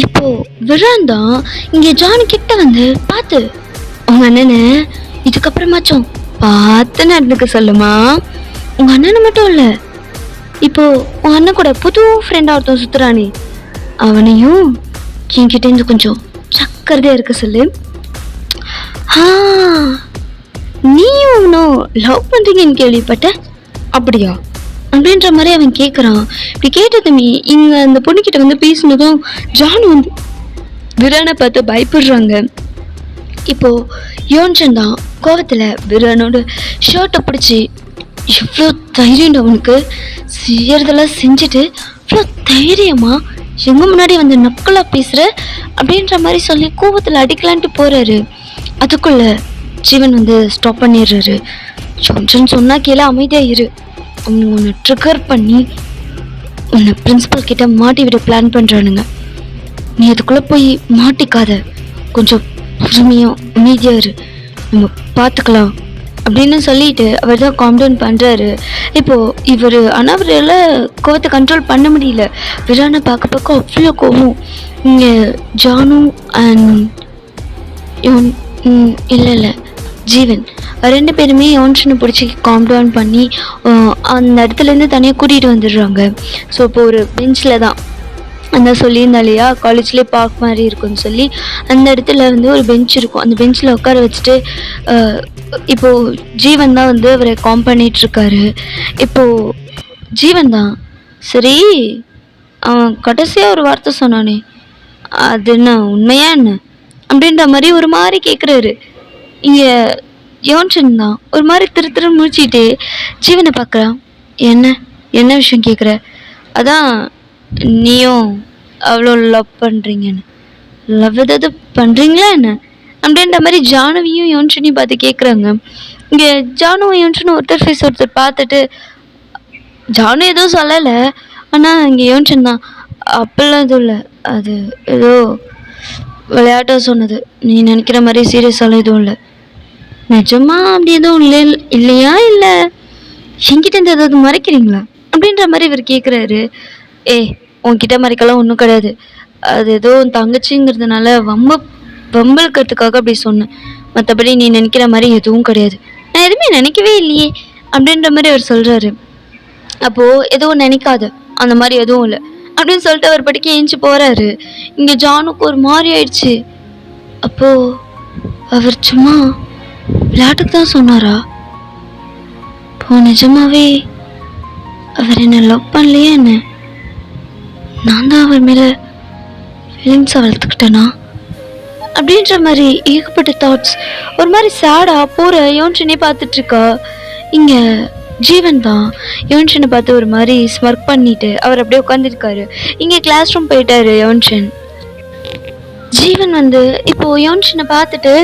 இப்போது விரான் தான் இங்கே ஜானு கிட்ட வந்து பார்த்து உங்கள் அண்ணனை இதுக்கப்புறமாச்சும் பார்த்து நடந்துக்க சொல்லுமா. உங்கள் அண்ணனை மட்டும் இல்லை, இப்போது உங்கள் அண்ணன் கூட புது ஃப்ரெண்டாக ஒருத்தன் சுற்றுறானே அவனையும் என்கிட்டேருந்து கொஞ்சம் சக்கரதையாக இருக்க சொல்லு. நீயும் இன்னும் லவ் பண்ணுறீங்கன்னு கேள்விப்பட்டேன், அப்படியா? அப்படின்ற மாதிரி அவன் கேட்குறான். இப்படி கேட்டதுமே இங்கே அந்த பொண்ணுக்கிட்ட வந்து பேசினதும் ஜானு வந்து விரானை பார்த்து பயப்படுறாங்க. இப்போ யோன்சன் தான் கோவத்தில் விரானோட ஷர்ட்டை பிடிச்சி, எவ்வளோ தைரியம் அவனுக்கு, செய்யறதெல்லாம் செஞ்சுட்டு இவ்வளோ தைரியமா எங்க முன்னாடி வந்து நக்கலா பேசுற அப்படின்ற மாதிரி சொல்லி கோவத்தில் அடிக்கலான்ட்டு போறாரு. அதுக்குள்ள ஜீவன் வந்து ஸ்டாப் பண்ணிடுறாரு. யோன்சன் சொன்னா கீழே அமைதியா இரு, அவங்க உன்னை ட்ரிகர் பண்ணி உன்னை பிரின்சிபல் கிட்ட மாட்டி விட பிளான் பண்றானுங்க, நீ அதுக்குள்ள போய் மாட்டிக்காத, கொஞ்சம் பொறுமையா அமைதியா இரு, நம்ம பார்த்துக்கலாம் அப்படின்னு சொல்லிட்டு அவர் தான் காம் டவுன் பண்ணுறாரு. இப்போது இவர் அனாவரில் கோவத்தை கண்ட்ரோல் பண்ண முடியல. விரானை பார்க்க அவ்வளோ கோவம். இங்கே ஜானு அண்ட் இல்லை ஜீவன் 2 பேருமே யோன்சனை பிடிச்சி காம் டவுன் பண்ணி அந்த இடத்துலேருந்து தனியாக கூட்டிகிட்டு வந்துடுறாங்க. ஸோ இப்போ ஒரு பெஞ்சில் தான் அந்த சொல்லியிருந்தா இல்லையா, காலேஜ்லேயே பார்க் மாதிரி இருக்கும்னு சொல்லி அந்த இடத்துல வந்து ஒரு பெஞ்ச் இருக்கும். அந்த பெஞ்சில் உட்கார வச்சுட்டு இப்போது ஜீவன் தான் வந்து அவரை காம் பண்ணிகிட்ருக்காரு. இப்போது ஜீவன் தான் சரி, அவன் கடைசியாக ஒரு வார்த்தை சொன்னானே, அது என்ன உண்மையா என்ன அப்படின்ற மாதிரி ஒரு மாதிரி கேட்குறாரு. இங்கே யோன்சன் தான் ஒரு மாதிரி திரு முடிச்சிட்டு ஜீவனை பார்க்குறான். என்ன என்ன விஷயம் கேட்குற? அதான் நீயும் அவ்வளோ லவ் பண்ணுறீங்கன்னு, லவ் ஏதாவது பண்ணுறீங்களா என்ன அப்படின்ற மாதிரி ஜானுவையும் யோன்சனையும் பார்த்து கேட்குறாங்க. இங்கே ஜானுவும் யோன்சனும் ஒருத்தர் ஃபேஸ் ஒருத்தர் பார்த்துட்டு, ஜானு எதுவும் சொல்லலை, ஆனால் இங்கே யோன்சன் தான் அப்பெல்லாம் எதுவும் இல்லை, அது ஏதோ விளையாட்டாக சொன்னது, நீ நினைக்கிற மாதிரி சீரியஸாலாம் எதுவும் இல்லை, நிஜமா அப்படி எதுவும் இல்லையா, இல்லை என்கிட்ட இருந்து ஏதாவது மறைக்கிறீங்களா அப்படின்ற மாதிரி இவர் கேட்குறாரு. உன்கிட்ட மறைக்கலாம் ஒன்றும் கிடையாது, அது ஏதோ தங்கச்சிங்கிறதுனால வம்பளுக்கிறதுக்காக அப்படி சொன்னேன், மற்றபடி நீ நினைக்கிற மாதிரி எதுவும் கிடையாது, நான் எதுவுமே நினைக்கவே இல்லையே அப்படின்ற மாதிரி அவர் சொல்கிறாரு. அப்போது எதுவும் நினைக்காத, அந்த மாதிரி எதுவும் இல்லை அப்படின்னு சொல்லிட்டு அவர் படிக்க ஏஞ்சி போகிறாரு. இங்கே ஜானுக்கு ஒரு மாதிரி ஆயிடுச்சு. அப்போது அவர் சும்மா விளையாட்டுக்கு தான் சொன்னாரா? இப்போ நிஜமாவே அவர் என்ன லவ் பண்ணலையே என்ன? நான் தான் அவர் மேலே ஃபீலிங்ஸை வளர்த்துக்கிட்டேனா அப்படின்ற மாதிரி ஏகப்பட்ட தாட்ஸ், ஒரு மாதிரி சேடாக போகிற யோன்சனே பார்த்துட்ருக்கா. இங்கே ஜீவன் தான் யோன்சனை பார்த்து ஒரு மாதிரி ஸ்மர்க் பண்ணிட்டு அவர் அப்படியே உட்காந்துருக்காரு. இங்கே கிளாஸ் ரூம் போயிட்டாரு யோன்சன். ஜீவன் வந்து இப்போது யோன்சனை பார்த்துட்டு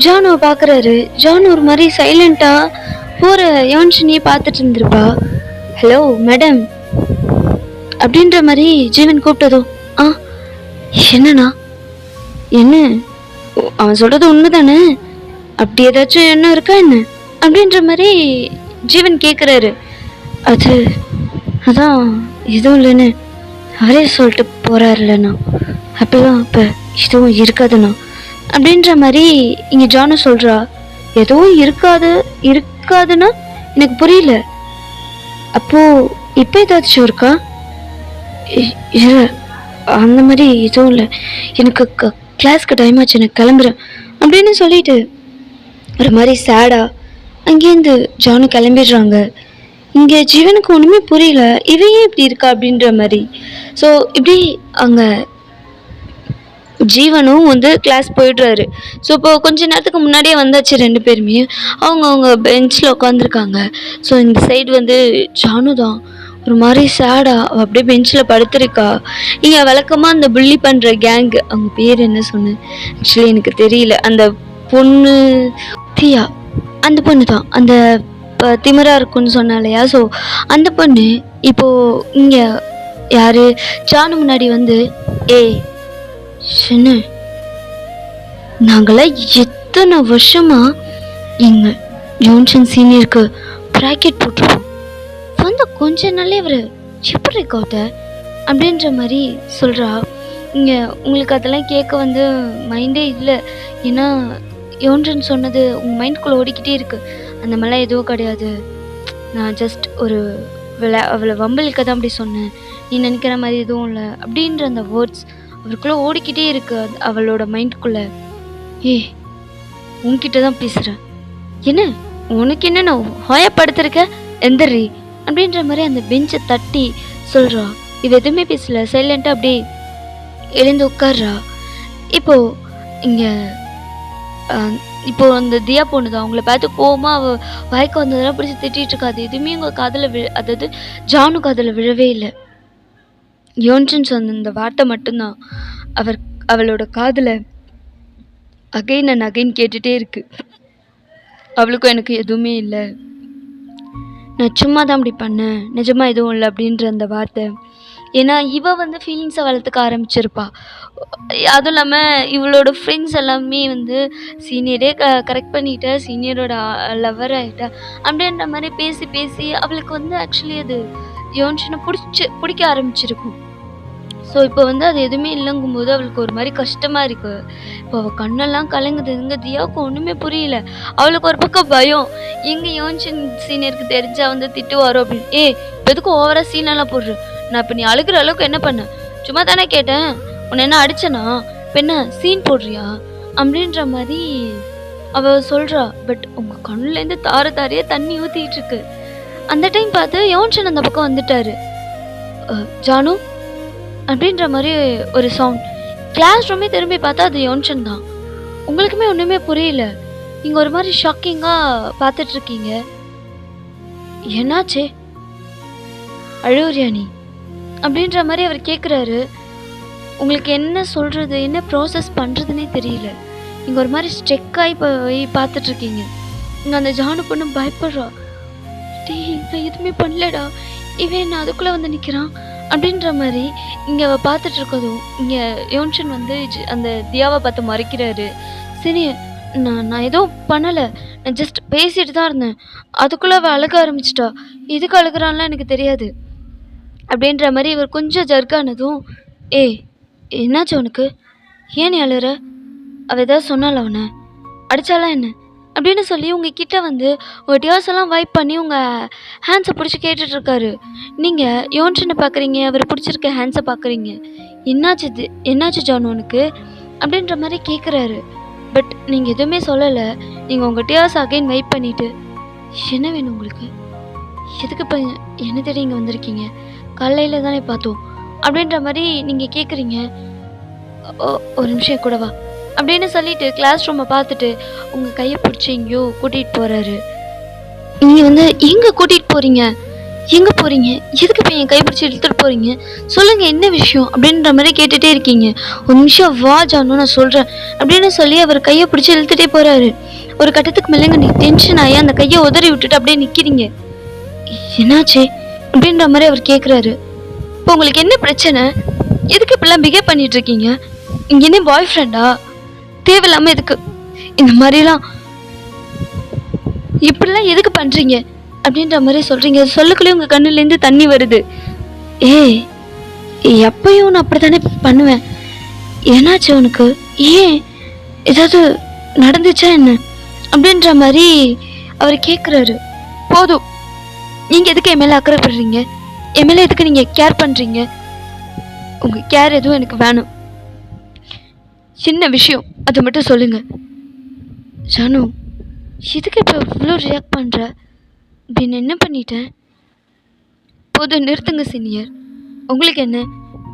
ஜானுவை பார்க்குறாரு. ஜானு ஒரு மாதிரி சைலண்ட்டாக போகிற யோன்சனையே பார்த்துட்டு இருந்திருப்பா. ஹலோ மேடம் அப்படின்ற மாதிரி ஜீவன் கூப்பிட்டதும், என்னண்ணா என்ன, அவன் சொல்கிறது உண்மை தானே, அப்படி ஏதாச்சும் என்ன இருக்கா என்ன அப்படின்ற மாதிரி ஜீவன் கேட்குறாரு. அதான் எதுவும் இல்லைன்னு அவரே சொல்லிட்டு போகிறாருல்லண்ணா, அப்படிலாம் இப்போ எதுவும் இருக்காதுண்ணா அப்படின்ற மாதிரி இங்கே ஜானு சொல்கிறா. எதுவும் இருக்காதுன்னா எனக்கு புரியல, அப்போது இப்போ ஏதாச்சும் இருக்கா? இல்லை அந்த மாதிரி எதுவும் இல்லை, எனக்கு கிளாஸ்க்கு டைம் ஆச்சு, எனக்கு கிளம்புறேன் அப்படின்னு சொல்லிட்டு ஒரு மாதிரி சேடாக அங்கேருந்து ஜானு கிளம்பிடுறாங்க. இங்கே ஜீவனுக்கு ஒன்றுமே புரியல, இவையே இப்படி இருக்கா அப்படின்ற மாதிரி. ஸோ இப்படி அங்கே ஜீவனும் வந்து கிளாஸ் போயிடுறாரு. ஸோ இப்போ கொஞ்ச நேரத்துக்கு முன்னாடியே வந்தாச்சு 2 பேருமே, அவங்க பெஞ்சில் உட்காந்துருக்காங்க. ஸோ இந்த சைடு வந்து ஜானு தான் ஒரு மாதிரி சேடாக அப்படியே பெஞ்சில் படுத்துருக்கா. இங்கே வழக்கமாக அந்த புள்ளி பண்ணுற கேங், அவங்க பேர் என்ன சொன்னேன் ஆக்சுவலி எனக்கு தெரியல, அந்த பொண்ணு தியா, அந்த பொண்ணு தான் அந்த திமிரா இருக்குன்னு சொன்னாலையா, ஸோ அந்த பொண்ணு இப்போது இங்கே யார் ஜானு முன்னாடி வந்து, சின்ன நாங்களாம் எத்தனை வருஷமா எங்கள் ஜோன்சன் சீனியருக்கு ப்ராக்கெட் போட்டுருவோம், வந்து கொஞ்ச நாளே இவர் எப்படி கவுத்த அப்படின்ற மாதிரி சொல்கிறா. இங்கே உங்களுக்கு அதெல்லாம் கேட்க வந்து மைண்டே இல்லை, ஏன்னா யோன்சன் சொன்னது உங்கள் மைண்ட்குள்ளே ஓடிக்கிட்டே இருக்குது, அந்த மாதிரிலாம் எதுவும் கிடையாது, நான் ஜஸ்ட் ஒரு அவளை வம்பலுக்க தான் அப்படி சொன்னேன், நீ நினைக்கிற மாதிரி எதுவும் இல்லை அப்படின்ற அந்த வேர்ட்ஸ் அவருக்குள்ளே ஓடிக்கிட்டே இருக்கு அவளோட மைண்டுக்குள்ளே. உன்கிட்ட தான் பேசுகிறேன், என்ன உனக்கு என்ன நான் ஹாயப்படுத்திருக்க எந்திரி அப்படின்ற மாதிரி அந்த பெஞ்சை தட்டி சொல்கிறா. இவ எதுவுமே பேசல, சைலண்ட்டாக அப்படியே எழுந்து உட்கார்றா. இப்போ இங்கே இப்போ அந்த தியா பொண்ணு தான் அவங்கள பார்த்து கோவமாக அவள் வாய்க்கு வந்ததெல்லாம் பிடிச்சி திட்டிகிட்டு இருக்காது. எதுவுமே உங்கள் காதில் அதாவது ஜானு காதில் விழவே இல்லை. யோன்சன் சொன்ன இந்த வார்த்தை மட்டும்தான் அவளோட காதில் அகைன் அண்ட் அகைன் கேட்டுகிட்டே இருக்கு. அவளுக்கும் எனக்கு எதுவுமே இல்லை, நான் சும்மா தான் அப்படி பண்ணேன், நிஜமாக எதுவும் இல்லை அப்படின்ற அந்த வார்த்தை. ஏன்னா இவ வந்து ஃபீலிங்ஸை வளர்த்துக்க ஆரம்பிச்சிருப்பா. அதுவும் இல்லாமல் இவளோட ஃப்ரெண்ட்ஸ் எல்லாமே வந்து சீனியரே கரெக்ட் பண்ணிட்டா, சீனியரோட லவர் ஆகிட்டா அப்படின்ற மாதிரி பேசி பேசி அவளுக்கு வந்து ஆக்சுவலி அது யோன்ஷனை பிடிக்க ஆரம்பிச்சிருக்கும். ஸோ இப்போ வந்து அது எதுவுமே இல்லைங்கும்போது அவளுக்கு ஒரு மாதிரி கஷ்டமாக இருக்குது. இப்போ அவள் கண்ணெல்லாம் கலங்குது. இங்கே தியாவுக்கு ஒன்றுமே புரியல. அவளுக்கு ஒரு பக்கம் பயம், எங்கே யோன்ஷன் சீனியருக்கு தெரிஞ்சா வந்து திட்டுவாரோ அப்படின்னு. இப்போ எதுக்கு ஓவராக சீனெல்லாம் போடுற? நான் இப்போ நீ அழுகிற அளவுக்கு என்ன பண்ண? சும்மா தானே கேட்டேன், உன்னை என்ன அடிச்சனா? இப்போ என்ன சீன் போடுறியா அப்படின்ற மாதிரி அவள் சொல்கிறா. பட் உங்கள் கண்ணுலேருந்து தாரையாக தண்ணி ஊற்றிட்டு இருக்கு. அந்த டைம் பார்த்து யோன்ஷன் அந்த பக்கம் வந்துட்டாரு. ஜானு அப்படின்ற மாதிரி ஒரு சவுண்ட். கிளாஸ் ரூமே திரும்பி பார்த்தா அது யோன்ஷன் தான். உங்களுக்குமே ஒன்றுமே புரியல, நீங்கள் ஒரு மாதிரி ஷாக்கிங்காக பார்த்துட்ருக்கீங்க. என்னாச்சே, அழுவுறியா நீ அப்படின்ற மாதிரி அவர் கேட்குறாரு. உங்களுக்கு என்ன சொல்கிறது, என்ன ப்ராசஸ் பண்ணுறதுனே தெரியல. நீங்கள் ஒரு மாதிரி ஸ்ட்ரெக்காகி போய் பார்த்துட்ருக்கீங்க. இங்கே அந்த ஜானு பொண்ணு பயப்படுறா. நான் எதுவுமே பண்ணலடா, இவன் என்ன அதுக்குள்ளே வந்து நிற்கிறான் அப்படின்ற மாதிரி இங்கே அவள் பார்த்துட்டு இருக்கதும் இங்கே யோன்ஷன் வந்து அந்த தியாவை பார்த்து மறைக்கிறாரு. சரி, நான் எதுவும் பண்ணலை, நான் ஜஸ்ட் பேசிட்டு தான் இருந்தேன், அதுக்குள்ளே அவள் அழுக ஆரம்பிச்சிட்டா, எதுக்கு அழுகிறான்லாம் எனக்கு தெரியாது அப்படின்ற மாதிரி இவர் கொஞ்சம் ஜர்க்கானதும், என்னாச்சு உனக்கு, ஏன் நீ அழுற? அவள் ஏதாவது சொன்னால, அவனை அடித்தாலாம் என்ன அப்படின்னு சொல்லி உங்ககிட்ட வந்து உங்கள் டியர்ஸ் எல்லாம் வைப் பண்ணி உங்கள் ஹேண்ட்ஸை பிடிச்சி கேட்டுட்ருக்காரு. நீங்கள் யோன்ஷனை பார்க்குறீங்க, அவர் பிடிச்சிருக்க ஹேண்ட்ஸை பார்க்குறீங்க. என்னாச்சு ஜானு உனக்கு அப்படின்ற மாதிரி கேட்குறாரு. பட் நீங்கள் எதுவுமே சொல்லலை. நீங்கள் உங்கள் டியர்ஸ் அகைன் வைப் பண்ணிவிட்டு, என்ன வேணும் உங்களுக்கு, எதுக்கு இப்போ என்ன தேடி இங்கே வந்திருக்கீங்க, காலையில் தானே பார்த்தோம் அப்படின்ற மாதிரி நீங்கள் கேட்குறீங்க. ஒரு நிமிஷம் கூடவா அப்படின்னு சொல்லிட்டு கிளாஸ் ரூமை பார்த்துட்டு உங்கள் கையை பிடிச்சி எங்கேயோ கூட்டிகிட்டு போகிறாரு. நீங்கள் வந்து எங்கே கூட்டிகிட்டு போகிறீங்க, எங்கே போகிறீங்க, எதுக்கு இப்போ என் கை பிடிச்சி இழுத்துட்டு போகிறீங்க, சொல்லுங்கள் என்ன விஷயம் அப்படின்ற மாதிரி கேட்டுகிட்டே இருக்கீங்க. ஒரு நிமிஷம் வா ஜானு, நான் சொல்கிறேன் அப்படின்னு சொல்லி அவர் கையை பிடிச்சி இழுத்துட்டே போகிறாரு. ஒரு கட்டத்துக்கு மேலேங்க நீ டென்ஷன் ஆகி அந்த கையை உதறி விட்டுட்டு அப்படியே நிற்கிறீங்க. என்னாச்சு அப்படின்ற மாதிரி அவர் கேட்குறாரு. இப்போ உங்களுக்கு என்ன பிரச்சனை, எதுக்கு இப்படிலாம் பிஹேவ் பண்ணிட்டு இருக்கீங்க, இங்கே என்ன பாய் ஃப்ரெண்டா, தேவையில்லாமல் எதுக்கு இந்த மாதிரிலாம், இப்படிலாம் எதுக்கு பண்ணுறீங்க அப்படின்ற மாதிரி சொல்கிறீங்க. சொல்லுக்குள்ளே உங்கள் கண்ணுலேருந்து தண்ணி வருது. எப்பயும் நான் அப்படி தானே பண்ணுவேன், என்னாச்சு உனக்கு, ஏன் ஏதாவது நடந்துச்சா என்ன அப்படின்ற மாதிரி அவர் கேட்குறாரு. போதும், நீங்கள் எதுக்கு என் மேலே அக்கறைப்படுறீங்க, என் மேலே எதுக்கு நீங்கள் கேர் பண்ணுறீங்க, உங்கள் கேர் எதுவும் எனக்கு வேணும், சின்ன விஷயம் அதை மட்டும் சொல்லுங்கள். ஜானு, எதுக்கு இப்போ இவ்வளோ ரியாக்ட் பண்ணுற, அப்படின்னு என்ன பண்ணிட்டேன், போதும் நிறுத்துங்க சீனியர். உங்களுக்கு என்ன,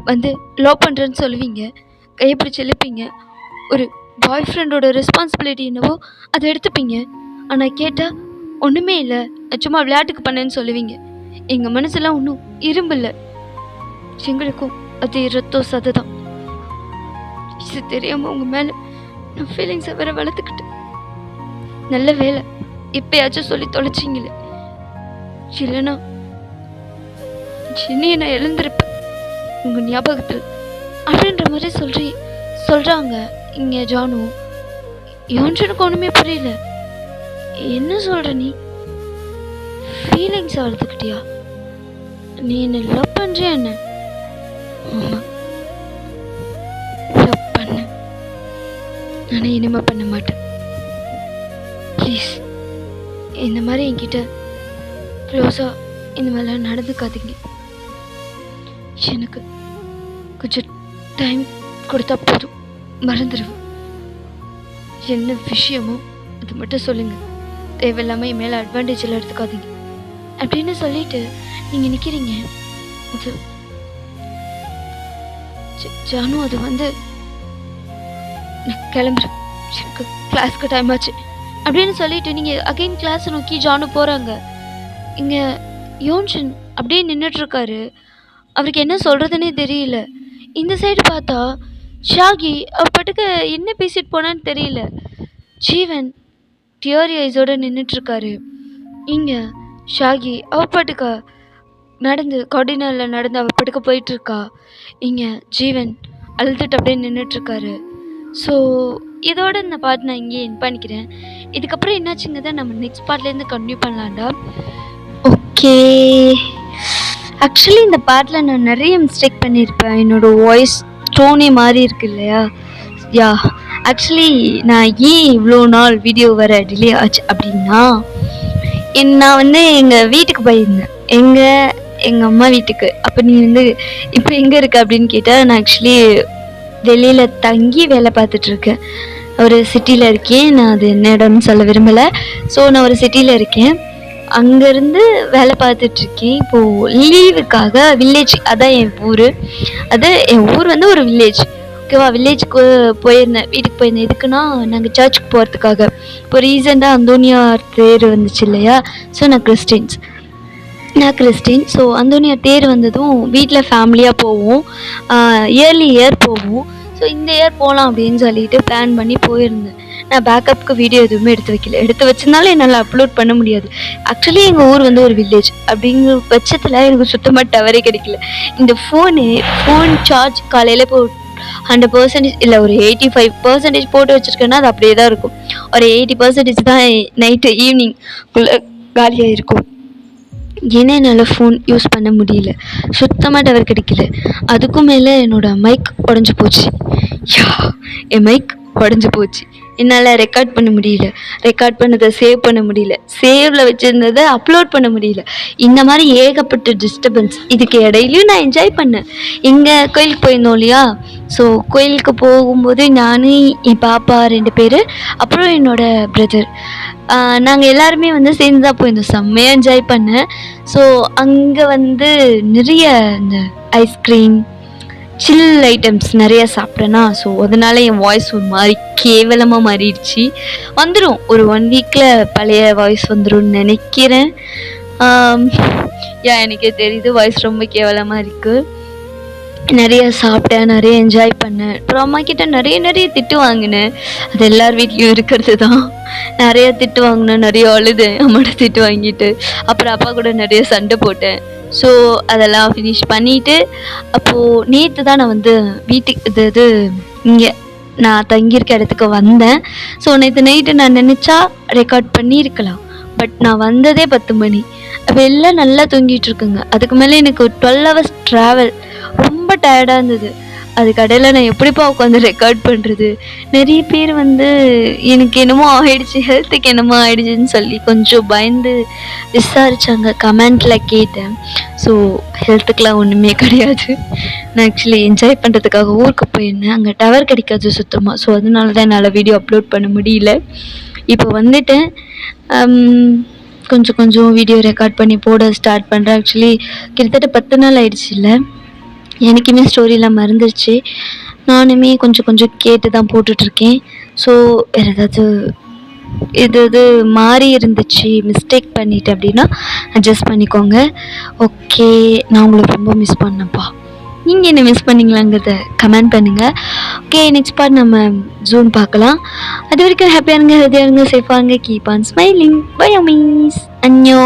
வந்து லவ் பண்ணுறேன்னு சொல்லுவீங்க, கைப்பிடிச்சு எழுப்பீங்க, ஒரு பாய் ஃப்ரெண்டோட ரெஸ்பான்சிபிலிட்டி என்னவோ அதை எடுத்துப்பீங்க. ஆனால் கேட்டால் ஒன்றுமே இல்லை, சும்மா விளையாட்டுக்கு பண்ணேன்னு சொல்லுவீங்க. எங்கள் மனசுலாம் ஒன்றும் இரும்பு இல்லை, எங்களுக்கும் அது ரத்தம் சதை தான். இது தெரியாமல் உங்கள் மேலே நான் ஃபீலிங்ஸை வேற வளர்த்துக்கிட்டேன். நல்ல வேலை இப்பயாச்சும் சொல்லி தொலைச்சிங்களே, இல்லைன்னா சின்னியை நான் எழுந்திருப்பேன் உங்கள் ஞாபகத்தில் அப்படின்ற மாதிரி சொல்கிறாங்க. இங்கே ஜானு, யோன்ஷனுக்கு ஒன்றுமே புரியல. என்ன சொல்கிற நீ, ஃபீலிங்ஸை வளர்த்துக்கிட்டியா, நீ என்ன லவ் பண்ணுறியா என்ன? ஆமாம், லவ் பண்ண, ஆனால் இனிமே பண்ண மாட்டேன். ப்ளீஸ் இந்த மாதிரி என்கிட்ட க்ளோஸாக இந்த மாதிரிலாம் நடந்துக்காதீங்க. எனக்கு கொஞ்சம் டைம் கொடுத்தா போதும், மறந்துடுவேன். என்ன விஷயமோ அது மட்டும் சொல்லுங்கள், தேவையில்லாமல் என் மேலே அட்வான்டேஜ் எல்லாம் எடுத்துக்காதீங்க. அப்படின்னு சொல்லிட்டு நீங்கள் நிற்கிறீங்க. அது ஜானு அது வந்து நான் கிளம்புறேன், கிளாஸ்க்கு டைம் ஆச்சு அப்படின்னு சொல்லிட்டு நீங்கள் அகைன் கிளாஸை நோக்கி ஜானு போகிறாங்க. இங்கே யோன்ஷன் அப்படியே நின்றுட்டுருக்காரு. அவருக்கு என்ன சொல்கிறதுனே தெரியல. இந்த சைடு பார்த்தா ஷாகி அவ பாட்டுக்கு என்ன பேசிட்டு போனான்னு தெரியல. ஜீவன் டியரி ஐஸோடு நின்றுட்டுருக்காரு. இங்கே ஷாகி அவ பாட்டுக்கா நடந்து கார்டினலில் நடந்து அவ பாட்டுக்கு போயிட்டுருக்கா. இங்கே ஜீவன் அழுதுட்டு அப்படியே நின்றுட்டுருக்காரு. ஸோ இதோட இந்த பாட்டு நான் இங்கேயே என் பண்ணிக்கிறேன். இதுக்கப்புறம் என்னாச்சுங்க தான் நம்ம நெக்ஸ்ட் பார்ட்லேருந்து கண்டினியூ பண்ணலாம்டா. ஓகே, ஆக்சுவலி இந்த பாட்டில் நான் நிறைய மிஸ்டேக் பண்ணியிருப்பேன். என்னோடய வாய்ஸ் டோனே மாறி இருக்கு இல்லையா? யா, ஆக்சுவலி நான் ஏன் இவ்வளோ நாள் வீடியோ வர டிலே ஆச்சு அப்படின்னா, நான் வந்து எங்கள் வீட்டுக்கு போயிருந்தேன், எங்கள் அம்மா வீட்டுக்கு. அப்போ நீ வந்து இப்போ எங்கே இருக்க அப்படின்னு கேட்டால், நான் ஆக்சுவலி வெளியில் தங்கி வேலை பார்த்துட்ருக்கேன். ஒரு சிட்டியில் இருக்கேன். நான் அது என்ன இடம்னு சொல்ல விரும்பலை. ஸோ நான் ஒரு சிட்டியில் இருக்கேன், அங்கேருந்து வேலை பார்த்துட்ருக்கேன். இப்போது லீவுக்காக வில்லேஜ், அதான் என் ஊர், அது என் ஊர் வந்து ஒரு வில்லேஜ், ஓகேவா? வில்லேஜுக்கு போயிருந்தேன், வீட்டுக்கு போயிருந்தேன். எதுக்குன்னா நாங்கள் சர்ச்சுக்கு போகிறதுக்காக. இப்போ ரீசெண்டாக அந்தோனியார் தேர் வந்துச்சு இல்லையா? ஸோ நான் கிறிஸ்டின். ஸோ அந்தோனியார் தேர் வந்ததும் வீட்டில் ஃபேமிலியாக போவோம், இயர் போவோம். ஸோ இந்த இயர் போகலாம் அப்படின்னு சொல்லிட்டு பிளான் பண்ணி போயிருந்தேன். நான் பேக்கப்புக்கு வீடியோ எதுவுமே எடுத்து வைக்கல. எடுத்து வச்சிருந்தாலும் என்னால் அப்லோட் பண்ண முடியாது. ஆக்சுவலி எங்கள் ஊர் வந்து ஒரு வில்லேஜ் அப்படிங்கிற பட்சத்தில் எனக்கு சுத்தமாக டவரே கிடைக்கல. இந்த ஃபோன் சார்ஜ் காலையில் இப்போ 100% இல்லை, ஒரு 85% போட்டு வச்சுருக்கேன்னா அது அப்படியே தான் இருக்கும். ஒரு 80% தான் நைட்டு ஈவினிங்குள்ளே காலியாக இருக்கும். ஏன்னா என்னால் ஃபோன் யூஸ் பண்ண முடியல, சுத்தமாக டவர் கிடைக்கல. அதுக்கும் மேலே என்னோடய மைக் உடஞ்சி போச்சு. என் மைக் உடஞ்சி போச்சு. என்னால் ரெக்கார்ட் பண்ண முடியல, ரெக்கார்ட் பண்ணதை சேவ் பண்ண முடியல, சேவில் வச்சுருந்ததை அப்லோட் பண்ண முடியல. இந்த மாதிரி ஏகப்பட்ட டிஸ்டர்பன்ஸ். இதுக்கு இடையிலையும் நான் என்ஜாய் பண்ணேன். எங்கள் கோயிலுக்கு போயிருந்தோம் இல்லையா? ஸோ கோயிலுக்கு போகும்போது நான், என் பாப்பா 2 பேர், அப்புறம் என்னோடய பிரதர், நாங்கள் எல்லாருமே வந்து சேர்ந்து தான் போயிருந்தோம். செம்மையாக என்ஜாய் பண்ணேன். ஸோ அங்கே வந்து நிறைய இந்த ஐஸ்கிரீம், சில் ஐட்டம்ஸ் நிறையா சாப்பிட்டேன்னா, ஸோ அதனால என் வாய்ஸ் ஒரு மாதிரி கேவலமாக மாறிடுச்சு. வந்துடும், ஒரு 1 வீக்கில் பழைய வாய்ஸ் வந்துடும்னு நினைக்கிறேன். எனக்கே தெரியுது வாய்ஸ் ரொம்ப கேவலமாக இருக்குது. நிறைய சாப்பிட்டேன், நிறைய என்ஜாய் பண்ணேன். அப்புறம் அம்மா கிட்ட நிறைய திட்டு வாங்கினேன். அது எல்லார் வீட்லேயும் இருக்கிறது தான். நிறைய திட்டு வாங்கினேன், நிறைய அழுதேன் அம்மாட்ட திட்டு வாங்கிட்டு. அப்புறம் அப்பா கூட நிறைய சண்டை போட்டேன். ஸோ அதெல்லாம் ஃபினிஷ் பண்ணிவிட்டு, அப்போது நேற்று தான் நான் வந்து வீட்டுக்கு இது இங்கே நான் தங்கியிருக்க இடத்துக்கு வந்தேன். ஸோ நேற்று நைட்டு நான் நினச்சா ரெக்கார்ட் பண்ணியிருக்கலாம். பட் நான் வந்ததே 10 மணி. அப்போ எல்லாம் நல்லா தூங்கிட்டு இருக்குங்க. அதுக்கு மேலே எனக்கு ஒரு 12 hours ட்ராவல், ரொம்ப டயர்டாக இருந்தது. அது கடையில் நான் எப்படிப்பா உட்காந்து ரெக்கார்ட் பண்ணுறது? நிறைய பேர் வந்து எனக்கு என்னமோ ஆகிடுச்சு, ஹெல்த்துக்கு என்னமோ ஆகிடுச்சின்னு சொல்லி கொஞ்சம் பயந்து விசாரித்தாங்க, கமெண்டில் கேட்டேன். ஸோ ஹெல்த்துக்கெலாம் ஒன்றுமே கிடையாது. நான் ஆக்சுவலி என்ஜாய் பண்ணுறதுக்காக ஊருக்கு போயிருந்தேன். அங்கே டவர் கிடைக்காது சுத்தமாக. ஸோ அதனால தான் என்னால் வீடியோ அப்லோட் பண்ண முடியல. இப்போ வந்துட்டேன். கொஞ்சம் வீடியோ ரெக்கார்ட் பண்ணி போட ஸ்டார்ட் பண்ணுறேன். ஆக்சுவலி கிட்டத்தட்ட 10 நாள் ஆயிடுச்சு இல்லை, எனக்குமே ஸ்டோரியெலாம் மறந்துடுச்சு. நானுமே கொஞ்சம் கேட்டு தான் போட்டுட்ருக்கேன். ஸோ வேறு ஏதாவது இது மாறி இருந்துச்சு, மிஸ்டேக் பண்ணிட்டேன் அப்படின்னா அட்ஜஸ்ட் பண்ணிக்கோங்க. ஓகே, நான் உங்களை ரொம்ப மிஸ் பண்ணேன்ப்பா. நீங்கள் என்ன மிஸ் பண்ணிங்களாங்கிறத கமெண்ட் பண்ணுங்கள். ஓகே, நெக்ஸ்ட் பார்ட் நம்ம ஜூன் பார்க்கலாம். அது வரைக்கும் ஹாப்பியாக இருங்க, ஹெல்த்தியாக இருங்க, சேஃபாக இருங்க. Keep on smiling. By Amish. அன்யோ.